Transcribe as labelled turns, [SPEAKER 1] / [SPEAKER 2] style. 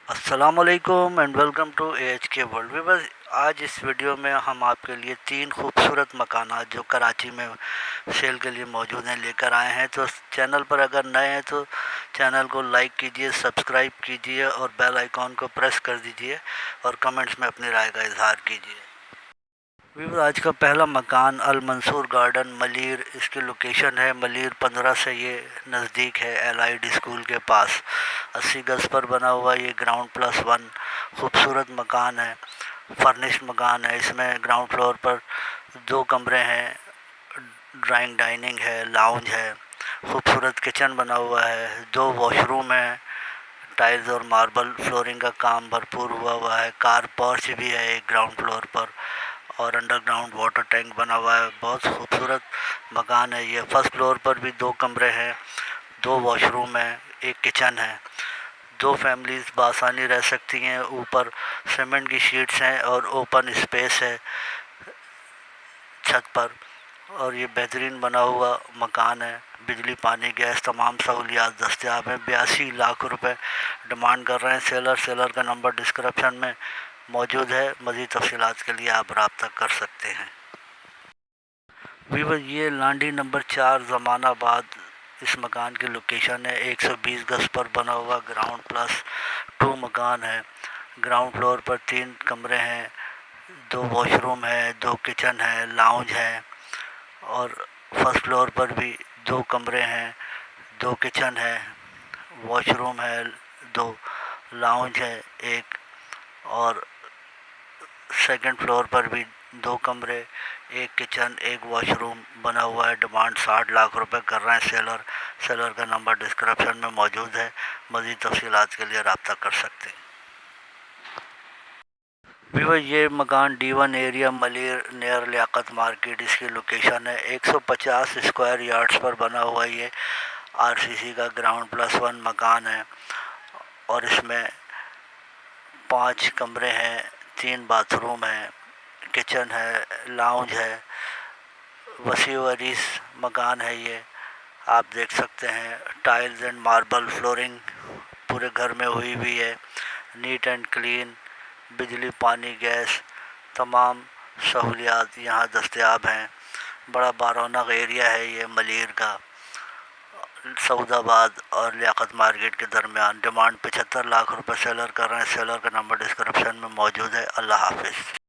[SPEAKER 1] السلام علیکم and welcome to A H K world viewers. آج اس ویڈیو میں ہم آپ کے لیے 3 خوبصورت مکانات جو کراچی میں سیل کے لیے موجود ہیں لے کر آئے ہیں۔ تو چینل پر اگر نئے ہیں تو چینل کو لائک کیجئے، سبسکرائب کیجئے اور بیل آئیکن کو پریس کر دیجئے اور کمنٹس میں اپنی رائے کا اظہار کیجئے۔ ویورز، آج کا پہلا مکان المنصور گارڈن ملیر، اس کی لوکیشن ہے ملیر 15 سے یہ نزدیک ہے ایل آئی ڈی اسکول کے پاس۔ 80 گز پر بنا ہوا یہ گراؤنڈ پلس 1 خوبصورت مکان ہے، فرنشڈ مکان ہے۔ اس میں گراؤنڈ فلور پر 2 کمرے ہیں، ڈرائنگ ڈائننگ ہے، لاؤنج ہے، خوبصورت کچن بنا ہوا ہے، 2 واش روم ہیں، ٹائلز اور ماربل فلورنگ کا کام بھرپور ہوا ہے، کار پورچ بھی ہے ایک گراؤنڈ فلور پر، اور انڈر گراؤنڈ واٹر ٹینک بنا ہوا ہے۔ بہت خوبصورت مکان ہے یہ۔ فرسٹ فلور پر بھی 2 کمرے ہیں، 2 واش روم ہیں، ایک کچن ہے، 2 فیملیز بآسانی رہ سکتی ہیں۔ اوپر سیمنٹ کی شیٹس ہیں اور اوپن اسپیس ہے چھت پر، اور یہ بہترین بنا ہوا مکان ہے۔ بجلی، پانی، گیس تمام سہولیات دستیاب ہیں۔ 82 لاکھ روپے ڈیمانڈ کر رہے ہیں سیلر کا نمبر ڈسکرپشن میں موجود ہے، مزید تفصیلات کے لیے آپ رابطہ کر سکتے ہیں۔ ویور، یہ لانڈی نمبر 4 زمان آباد اس مکان کی لوکیشن ہے۔ 120 گز پر بنا ہوا گراؤنڈ پلس 2 مکان ہے۔ گراؤنڈ فلور پر 3 کمرے ہیں، 2 واش روم ہے، 2 کچن ہے، لاؤنج ہے، اور فرسٹ فلور پر بھی 2 کمرے ہیں، 2 کچن ہے، واش روم ہے، 2 لاؤنج ہے ایک، اور سیکنڈ فلور پر بھی 2 کمرے، 1 کچن، 1 واش روم بنا ہوا ہے۔ ڈیمانڈ 60 لاکھ روپے کر رہے ہیں سیلر کا نمبر ڈسکرپشن میں موجود ہے، مزید تفصیلات کے لیے رابطہ کر سکتے ہیں۔ ویور، یہ مکان D1 ایریا ملیر نیئر لیاقت مارکیٹ اس کی لوکیشن ہے۔ 150 اسکوائر یارڈز پر بنا ہوا یہ RCC کا گراؤنڈ پلس 1 مکان ہے، اور اس میں 5 کمرے ہیں، 3 باتھ روم ہیں، کچن ہے، لاؤنج ہے، وسیع و عریض مکان ہے یہ، آپ دیکھ سکتے ہیں۔ ٹائلز اینڈ ماربل فلورنگ پورے گھر میں ہوئی بھی ہے، نیٹ اینڈ کلین، بجلی، پانی، گیس تمام سہولیات یہاں دستیاب ہیں۔ بڑا بارونق ایریا ہے یہ ملیر کا، سعود آباد اور لیاقت مارکیٹ کے درمیان۔ ڈیمانڈ 75 لاکھ روپے سیلر کر رہے ہیں۔ سیلر کا نمبر ڈسکرپشن میں موجود ہے۔ اللہ حافظ۔